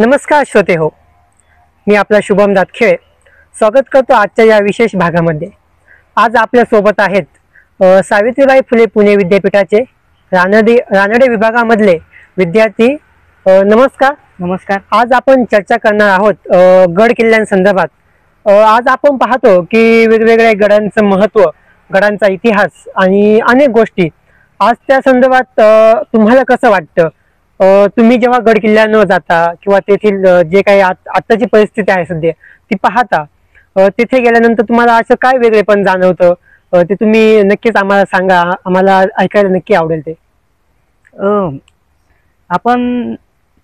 नमस्कार श्रोते हो, मी आपला शुभम दातखेळे स्वागत करतो आजच्या या विशेष भागामध्ये। आज आपल्या सोबत आहेत सावित्रीबाई फुले पुणे विद्यापीठाचे रानडे विभागामधले विद्यार्थी। नमस्कार। नमस्कार। आज आपण चर्चा करणार आहोत गड किल्ल्यांसंदर्भात। आज आपण पाहतो की वेगवेगळ्या गडांचं महत्त्व, गडांचा इतिहास आणि अनेक गोष्टी। आज त्या संदर्भात तुम्हाला कसं वाटतं? तुम्ही जेव्हा गड किल्ल्यांवर जाता किंवा तेथील जे काही आत्ताची परिस्थिती आहे सध्या ती पाहता, तिथे गेल्यानंतर तुम्हाला असं काय वेगळेपण जाणवतं ते तुम्ही नक्कीच आम्हाला सांगा, आम्हाला ऐकायला नक्की आवडेल ते। आपण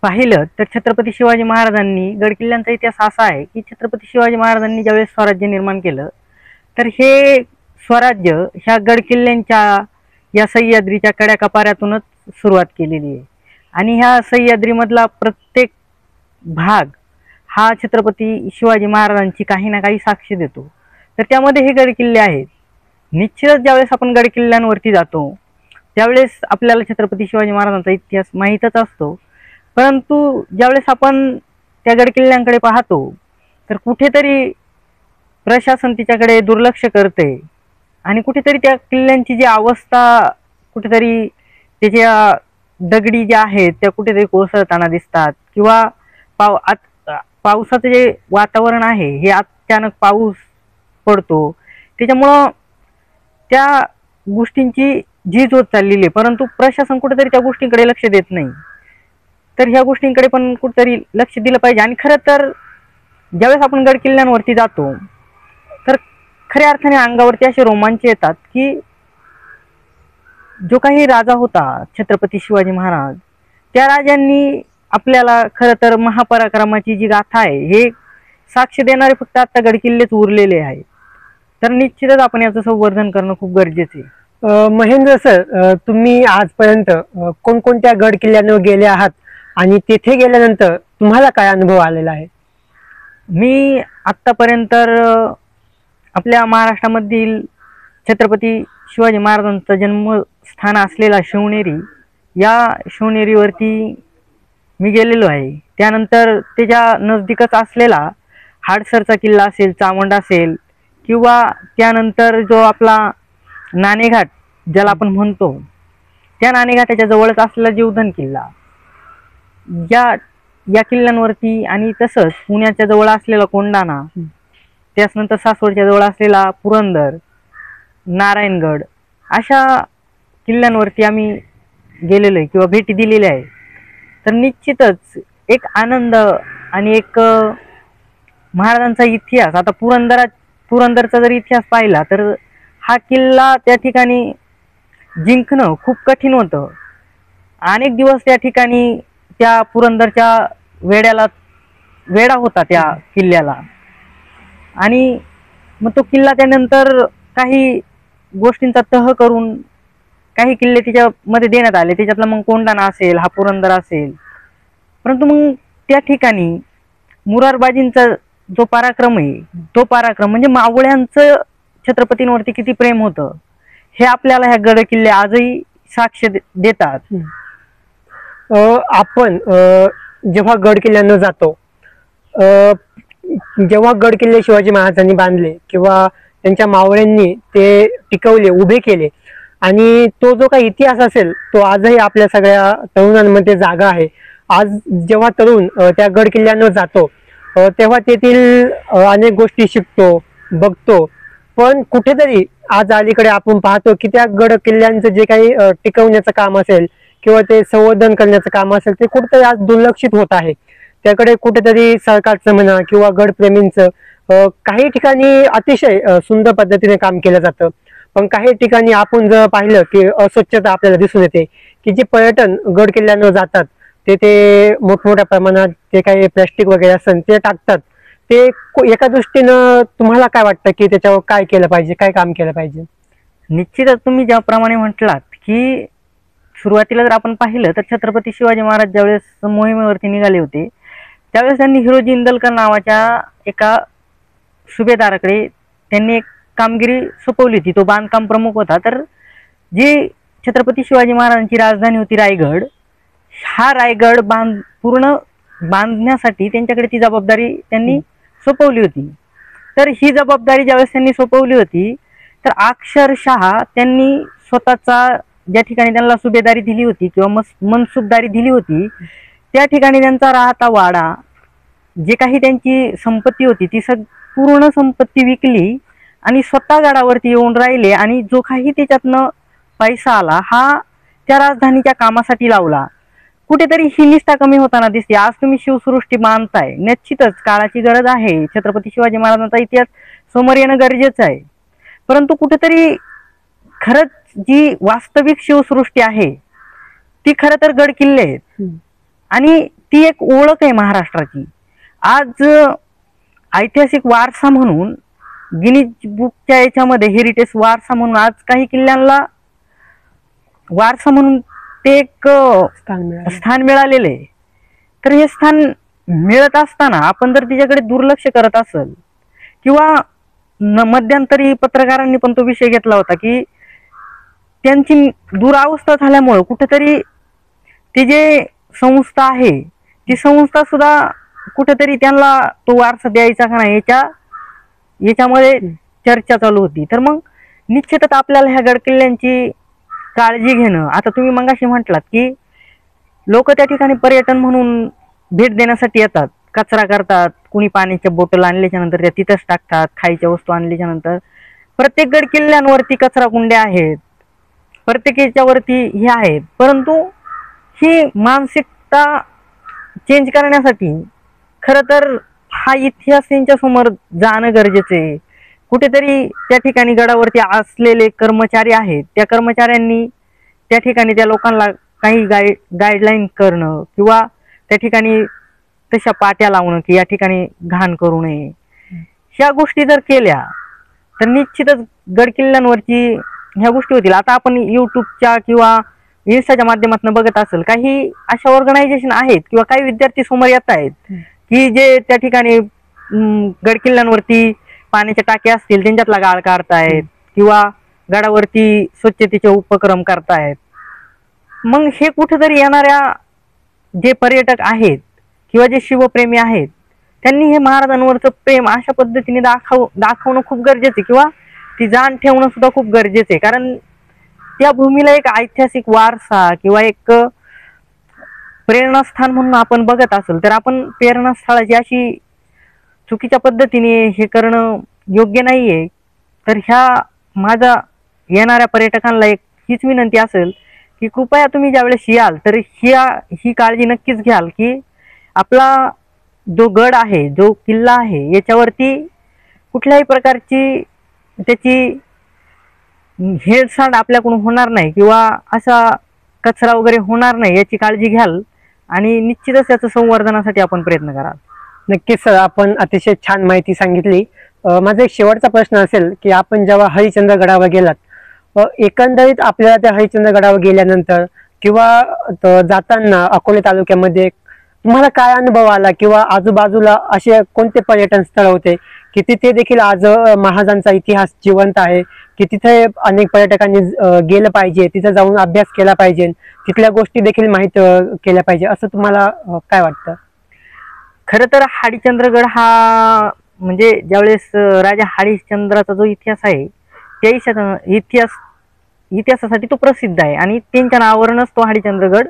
पाहिलं तर छत्रपती शिवाजी महाराजांनी गड किल्ल्यांचा इतिहास असा आहे की छत्रपती शिवाजी महाराजांनी ज्यावेळेस स्वराज्य निर्माण केलं तर हे स्वराज्य ह्या गड किल्ल्यांच्या या सह्याद्रीच्या कड्याकपाऱ्यातूनच सुरुवात केलेली आहे आणि ह्या सह्याद्रीमधला प्रत्येक भाग हा छत्रपती शिवाजी महाराजांची काही ना काही साक्ष देतो। तर त्यामध्ये हे गड किल्ले आहेत। निश्चितच ज्यावेळेस आपण गड किल्ल्यांवरती जातो त्यावेळेस आपल्याला छत्रपती शिवाजी महाराजांचा इतिहास माहीतच असतो, परंतु ज्यावेळेस आपण त्या गड किल्ल्यांकडे पाहतो तर कुठेतरी प्रशासन तिच्याकडे दुर्लक्ष करते आणि कुठेतरी त्या किल्ल्यांची जी अवस्था, कुठेतरी त्याच्या दगडी ज्या आहेत त्या कुठेतरी कोसळताना दिसतात किंवा पावसाचं जे वातावरण आहे हे अचानक पाऊस पडतो, त्याच्यामुळं त्या गोष्टींची झीज होत चाललेली आहे, परंतु प्रशासन कुठेतरी त्या गोष्टींकडे लक्ष देत नाही। तर ह्या गोष्टींकडे पण कुठेतरी लक्ष दिलं पाहिजे। आणि खरं तर ज्यावेळेस आपण गड किल्ल्यांवरती जातो तर खऱ्या अर्थाने अंगावरती असे रोमांच येतात की जो काही राजा होता छत्रपती शिवाजी महाराज, त्या राजांनी आपल्याला खरं तर महापराक्रमाची जी गाथा आहे हे साक्ष देणारे फक्त आता गड किल्लेच उरलेले आहेत। तर निश्चितच आपण याचं संवर्धन करणं खूप गरजेचे आहे। महेंद्र सर, तुम्ही आजपर्यंत कोणकोणत्या गड किल्ल्यांवर गेले आहात आणि तेथे गेल्यानंतर तुम्हाला काय अनुभव आलेला आहे? मी आत्तापर्यंत आपल्या महाराष्ट्रामधील छत्रपती शिवाजी महाराजांचा जन्मस्थान असलेला शिवनेरी, या शिवनेरीवरती मी गेलेलो आहे। त्यानंतर त्याच्या नजदीकच असलेला हाडसरचा किल्ला असेल, चामुंड असेल, किंवा त्यानंतर जो आपला नाणेघाट ज्याला आपण म्हणतो त्या नाणेघाटाच्या जवळच असलेला जीवधन किल्ला, या किल्ल्यांवरती, आणि तसंच पुण्याच्या जवळ असलेला कोंढाणा, त्यानंतर सासवडच्या जवळ असलेला पुरंदर, नारायणगड, अशा किल्ल्यांवरती आम्ही गेलेलो आहे किंवा भेटी दिलेल्या आहे। तर निश्चितच एक आनंद आणि एक महाराजांचा इतिहास, आता पुरंदरचा जर इतिहास पाहिला तर हा किल्ला त्या ठिकाणी जिंकणं खूप कठीण होतं। अनेक दिवस त्या ठिकाणी त्या पुरंदरच्या वेढा होता त्या किल्ल्याला, आणि मग तो किल्ला त्यानंतर काही गोष्टींचा तह करून काही किल्ले त्याच्यामध्ये देण्यात आले, त्याच्यातला मग कोंढाणा असेल, हा पुरंदर असेल। परंतु मग त्या ठिकाणी मुरारबाजींचा जो पराक्रम आहे, तो पराक्रम म्हणजे मावळ्यांचं छत्रपतींवरती किती प्रेम होतं हे आपल्याला ह्या गड किल्ले आजही साक्ष देतात। आपण जेव्हा गड किल्ल्यांवर जातो, जेव्हा गड किल्ले शिवाजी महाराजांनी बांधले किंवा त्यांच्या मावळ्यांनी ते टिकवले, उभे केले, आणि तो जो काही इतिहास असेल तो आजही आपल्या सगळ्या तरुणांमध्ये जागा आहे। आज जेव्हा तरुण त्या गड किल्ल्यांवर जातो तेव्हा तेथील अनेक गोष्टी शिकतो, बघतो, पण कुठेतरी आज अलीकडे आपण पाहतो की त्या गड किल्ल्यांचं जे काही टिकवण्याचं काम असेल किंवा ते संवर्धन करण्याचं काम असेल ते कुठेतरी आज दुर्लक्षित होत आहे। त्याकडे कुठेतरी सरकारचं म्हणा किंवा गडप्रेमींचं काही ठिकाणी अतिशय सुंदर पद्धतीने काम केलं जातं, पण काही ठिकाणी आपण जर पाहिलं की अस्वच्छता आपल्याला दिसून येते, की जे पर्यटन गड किल्ल्यांवर जातात ते मोठमोठ्या प्रमाणात जे काही प्लॅस्टिक वगैरे असेल ते टाकतात। ते एका दृष्टीनं तुम्हाला काय वाटतं की त्याच्यावर काय केलं पाहिजे, काय काम केलं पाहिजे? निश्चितच तुम्ही ज्याप्रमाणे म्हटलात की सुरुवातीला जर आपण पाहिलं तर छत्रपती शिवाजी महाराज ज्यावेळेस मोहिमेवरती निघाले होते त्यावेळेस त्यांनी हिरोजी इंदलकर नावाच्या एका सुभेदाराकडे त्यांनी एक कामगिरी सोपवली होती। तो बांधकाम प्रमुख होता। तर जी छत्रपती शिवाजी महाराजांची राजधानी होती रायगड, हा रायगड पूर्ण बांधण्यासाठी त्यांच्याकडे ती जबाबदारी त्यांनी सोपवली होती. तर ही जबाबदारी ज्यावेळेस त्यांनी सोपवली होती तर अक्षरशः त्यांनी स्वतःचा ज्या ठिकाणी त्यांना सुभेदारी दिली होती किंवा मनसुबदारी दिली होती त्या ठिकाणी त्यांचा राहता वाडा, जे काही त्यांची संपत्ती होती ती पूर्ण संपत्ती विकली आणि स्वतः गडावरती येऊन राहिले आणि जो काही त्याच्यातनं पैसा आला हा त्या राजधानीच्या कामासाठी लावला. कुठेतरी ही निष्ठा कमी होताना दिसते. आज तुम्ही शिवसृष्टी मानताय, निश्चितच काळाची गरज आहे, छत्रपती शिवाजी महाराजांचा इतिहास समोर येणं गरजेचं आहे, परंतु कुठेतरी खरंच जी वास्तविक शिवसृष्टी आहे ती खरं तर गड किल्ले आहेत आणि ती एक ओळख आहे महाराष्ट्राची. आज ऐतिहासिक वारसा म्हणून गिनीज बुकच्या याच्यामध्ये हेरिटेज वारसा म्हणून आज काही किल्ल्यांना वारसा म्हणून ते एक स्थान मिळालेले. तर हे स्थान मिळत असताना आपण जर तिच्याकडे दुर्लक्ष करत असेल किंवा मध्यंतरी पत्रकारांनी पण तो विषय घेतला होता की त्यांची दुरावस्था झाल्यामुळं कुठेतरी ती जे संस्था आहे ती संस्था सुद्धा कुठेतरी त्यांना तो वारसा द्यायचा का नाही याच्यामध्ये चर्चा चालू होती. तर मग निश्चितच आपल्याला ह्या गडकिल्ल्यांची काळजी घेणं. आता तुम्ही मगाशी म्हटलात की लोक त्या ठिकाणी पर्यटन म्हणून भेट देण्यासाठी येतात, कचरा करतात, कुणी पाण्याच्या बॉटल आणल्याच्या नंतर त्या तिथंच टाकतात, खायच्या वस्तू आणल्याच्या नंतर. प्रत्येक गड किल्ल्यांवरती कचरा कुंड्या आहेत, प्रत्येकाच्या वरती हे आहेत, परंतु ही मानसिकता चेंज करण्यासाठी खरं तर हा इतिहास त्यांच्या समोर जाणं गरजेचं आहे. कुठेतरी त्या ठिकाणी गडावरती असलेले कर्मचारी आहेत, त्या कर्मचाऱ्यांनी त्या ठिकाणी त्या लोकांना काही गाईडलाईन करणं किंवा त्या ठिकाणी तशा पाट्या लावणं की या ठिकाणी घाण करू नये, ह्या गोष्टी जर केल्या तर निश्चितच गड किल्ल्यांवरची ह्या गोष्टी होतील. आता आपण युट्यूबच्या किंवा इन्स्टाच्या माध्यमातून बघत असेल काही अशा ऑर्गनायझेशन आहेत किंवा काही विद्यार्थी समोर येत आहेत की जे त्या ठिकाणी गड किल्ल्यांवरती पाण्याच्या टाक्या असतील त्यांच्यातला गाळ काढतायत किंवा गडावरती स्वच्छतेचे उपक्रम करतायत. मग हे कुठेतरी येणाऱ्या जे पर्यटक आहेत किंवा जे शिवप्रेमी आहेत त्यांनी हे महाराजांवरचं प्रेम अशा पद्धतीने दाखवणं खूप गरजेचं आहे किंवा ती जाण ठेवणं सुद्धा खूप गरजेचं आहे. कारण त्या भूमीला एक ऐतिहासिक वारसा किंवा एक प्रेरणास्थान म्हणून आपण बघत असेल तर आपण प्रेरणास्थळाची अशी चुकीच्या पद्धतीने हे करणं योग्य नाहीये. तर ह्या माझ्या येणाऱ्या पर्यटकांना एक हीच विनंती असेल की कृपया तुम्ही ज्यावेळेस याल तर ही काळजी नक्कीच घ्याल की आपला जो गड आहे, जो किल्ला आहे, याच्यावरती कुठल्याही प्रकारची त्याची हेळसांड आपल्याकडून होणार नाही किंवा असा कचरा वगैरे होणार नाही याची काळजी घ्याल आणि निश्चितच त्याचं संवर्धनासाठी आपण प्रयत्न कराल. नक्कीच सर, आपण अतिशय छान माहिती सांगितली. माझा एक शेवटचा प्रश्न असेल की आपण जेव्हा हरिश्चंद्रगडावर गेलात, एकंदरीत आपल्याला त्या हरिश्चंद्रगडावर गेल्यानंतर किंवा जाताना अकोले तालुक्यामध्ये तुम्हाला काय अनुभव आला किंवा आजूबाजूला असे कोणते पर्यटन स्थळ होते की तिथे देखील आज महाराजांचा इतिहास जिवंत आहे, की तिथे अनेक पर्यटकांनी गेलं पाहिजे, तिथे जाऊन अभ्यास केला पाहिजे, तिथल्या गोष्टी देखील माहीत केल्या पाहिजे, असं तुम्हाला काय वाटतं? खरं तर हरिश्चंद्रगड हा म्हणजे ज्यावेळेस राजा हरिश्चंद्राचा जो इतिहास आहे त्या इतिहासासाठी तो प्रसिद्ध आहे आणि त्यांच्या नावावरूनच तो हरिश्चंद्रगड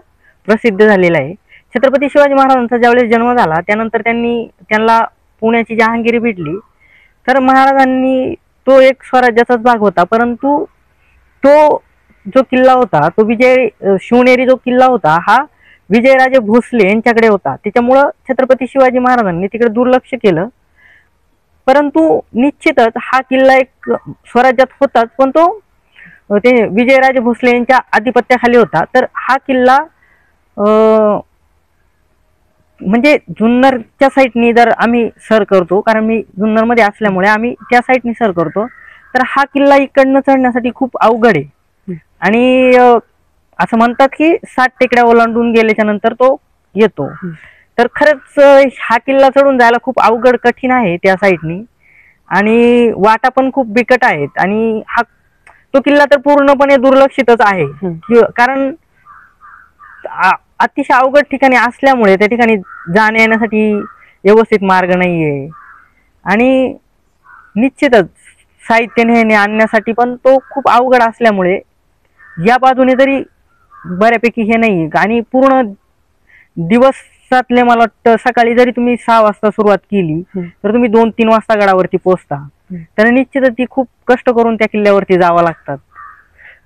प्रसिद्ध झालेला आहे. छत्रपती शिवाजी महाराजांचा ज्यावेळेस जन्म झाला त्यानंतर त्यांना पुण्याची जहांगीरी भेटली. तर महाराजांनी तो एक स्वराज्याचाच भाग होता, परंतु तो जो किल्ला होता तो शिवनेरी जो किल्ला होता हा विजयराजे भोसले यांच्याकडे होता. त्याच्यामुळं छत्रपती शिवाजी महाराजांनी तिकडे दुर्लक्ष केलं. परंतु निश्चितच हा किल्ला एक स्वराज्यात होताच, पण तो ते विजयराजे भोसले यांच्या आधिपत्याखाली होता. तर हा किल्ला म्हणजे जुन्नरच्या साईडनी जर आम्ही सर करतो, कारण मी जुन्नरमध्ये असल्यामुळे आम्ही त्या साईडनी सर करतो, तर हा किल्ला इकडनं चढण्यासाठी खूप अवघड आहे आणि असं म्हणतात की 7 टेकड्या ओलांडून गेल्याच्या नंतर तो येतो. तर खरंच हा किल्ला चढून जायला खूप अवघड कठीण आहे त्या साईडनी आणि वाटा पण खूप बिकट आहेत आणि तो किल्ला तर पूर्णपणे दुर्लक्षितच आहे. कारण अतिशय अवघड ठिकाणी असल्यामुळे त्या ठिकाणी जाण्या येण्यासाठी व्यवस्थित मार्ग नाहीये आणि निश्चितच साहित्य नेहमी आणण्यासाठी पण तो खूप अवघड असल्यामुळे या बाजूने तरी बऱ्यापैकी हे नाही आणि पूर्ण दिवसातले मला वाटतं सकाळी जरी तुम्ही 6 वाजता सुरुवात केली तर तुम्ही 2-3 वाजता गडावरती पोहोचता. तर निश्चितच ती खूप कष्ट करून त्या किल्ल्यावरती जावं लागतात.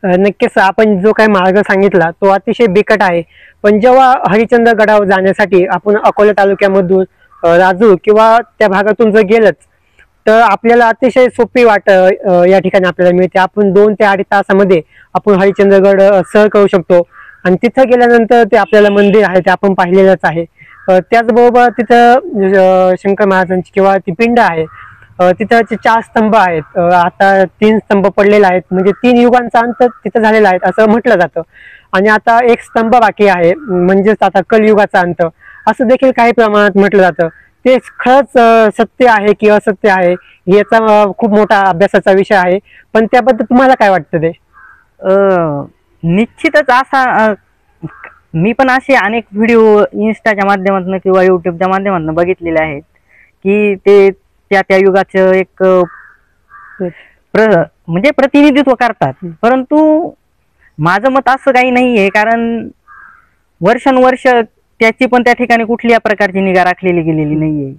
नक्कीच आपण जो काही मार्ग सांगितला तो अतिशय बिकट आहे, पण जेव्हा हरिश्चंद्रगडावर जाण्यासाठी आपण अकोला तालुक्यामधून राजूर किंवा त्या भागातून जर गेलच तर आपल्याला अतिशय सोपी वाट या ठिकाणी आपल्याला मिळते. आपण 2 ते 2.5 तासामध्ये आपण हरिश्चंद्रगड सर करू शकतो आणि तिथं गेल्यानंतर ते आपल्याला मंदिर आहे ते आपण पाहिलेलंच आहे. त्याचबरोबर तिथं शंकर महाराजांची किंवा ती पिंड आहे, तिथं 4 स्तंभ आहेत, आता 3 स्तंभ पडलेले आहेत, म्हणजे 3 युगांचा अंत तिथं झालेला आहे असं म्हटलं जातं आणि आता 1 स्तंभ बाकी आहे म्हणजेच आता कलयुगाचा अंत असं देखील काही प्रमाणात म्हटलं जातं. ते खरंच सत्य आहे की असत्य आहे याचा खूप मोठा अभ्यासाचा विषय आहे, पण त्याबद्दल तुम्हाला काय वाटतं ते? निश्चितच असा मी पण असे अनेक व्हिडिओ इन्स्टाच्या माध्यमातून किंवा युट्यूबच्या माध्यमातून बघितलेले आहेत की ते त्या युगाचं एक म्हणजे प्रतिनिधित्व करतात. परंतु माझं मत असं काही नाहीये, कारण वर्षानुवर्ष त्याची पण त्या ठिकाणी कुठल्या प्रकारची निगा राखलेली गेलेली नाहीये.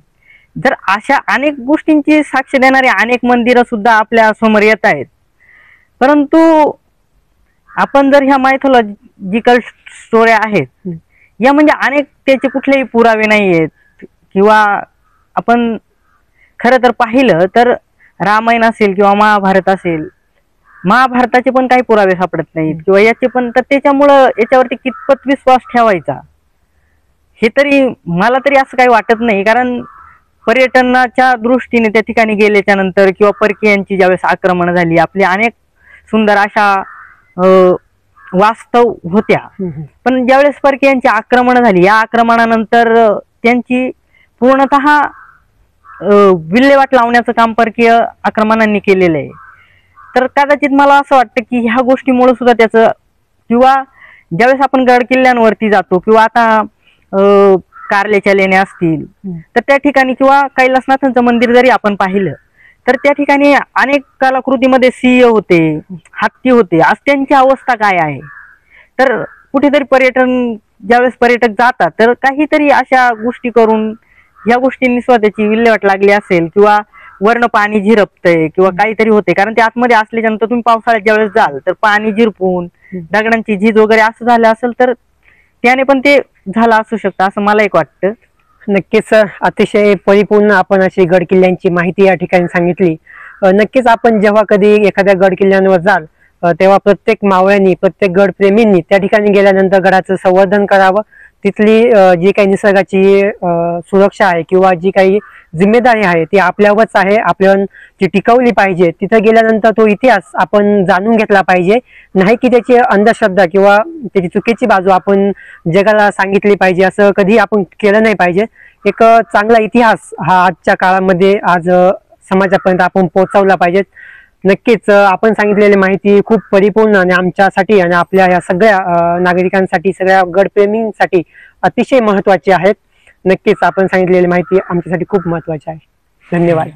जर अशा अनेक गोष्टींची साक्ष देणारे अनेक मंदिरं सुद्धा आपल्या समोर येत आहेत, परंतु आपण जर ह्या मायथॉलॉजिकल स्टोऱ्या आहेत या म्हणजे अनेक त्याचे कुठलेही पुरावे नाही आहेत किंवा आपण खरं तर पाहिलं तर रामायण असेल किंवा महाभारत असेल, महाभारताचे पण काही पुरावे सापडत नाहीत किंवा याचे पण, तर त्याच्यामुळं याच्यावरती कितपत विश्वास ठेवायचा हे तरी मला तरी असं काही वाटत नाही. कारण पर्यटनाच्या दृष्टीने त्या ठिकाणी गेल्याच्या नंतर किंवा परकीयांची ज्यावेळेस आक्रमण झाली, आपली अनेक सुंदर अशा वास्तव होत्या, पण ज्यावेळेस परकीयांची आक्रमण झाली या आक्रमणानंतर त्यांची पूर्णतः विल्हेवाट लावण्याचं काम परकीय आक्रमणांनी केलेलं आहे. तर कदाचित मला असं वाटतं की ह्या गोष्टीमुळे सुद्धा त्याचं, किंवा ज्यावेळेस आपण गड किल्ल्यांवरती जातो किंवा आता कारल्याच्या लेण्या असतील तर त्या ठिकाणी किंवा कैलासनाथांचं मंदिर जरी आपण पाहिलं तर त्या ठिकाणी अनेक कलाकृतीमध्ये सिंह होते, हत्ती होते. आज त्यांची अवस्था काय आहे? तर कुठेतरी ज्यावेळेस पर्यटक जातात तर काहीतरी अशा गोष्टी करून या गोष्टींनी स्वतःची विल्हेवाट लागली असेल किंवा वर्ण पाणी झिरपतंय किंवा काहीतरी होते. कारण ते आतमध्ये असल्याच्यानंतर तुम्ही पावसाळ्यात ज्यावेळेस जाल तर पाणी झिरपून दगडांची झीज वगैरे असं झालं असेल तर त्याने पण ते झालं असू शकतं असं मला एक वाटतं. नक्कीच अतिशय परिपूर्ण आपण अशी गड किल्ल्यांची माहिती या ठिकाणी सांगितली. नक्कीच आपण जेव्हा कधी एखाद्या गड किल्ल्यांवर जाल तेव्हा प्रत्येक मावळ्यांनी, प्रत्येक गडप्रेमींनी त्या ठिकाणी गेल्यानंतर गडाचं संवर्धन करावं. तिथली जी काही निसर्गाची सुरक्षा आहे किंवा जी काही जिम्मेदारी आहे ती आपल्यावरच आहे, आपण ती टिकवली पाहिजे. तिथं गेल्यानंतर तो इतिहास आपण जाणून घेतला पाहिजे, नाही की त्याची अंधश्रद्धा किंवा त्याची चुकीची बाजू आपण जगाला सांगितली पाहिजे, असं कधी आपण केलं नाही पाहिजे. एक चांगला इतिहास हा आजच्या काळामध्ये आज समाजापर्यंत आपण पोहोचवला पाहिजे. नक्कीच आपण सांगितलेली माहिती खूप परिपूर्ण आणि आमच्यासाठी आणि आपल्या या सगळ्या नागरिकांसाठी, सगळ्या गडप्रेमींसाठी अतिशय महत्त्वाची आहेत. नक्कीच आपण सांगितलेली माहिती आमच्यासाठी खूप महत्त्वाची आहे. धन्यवाद.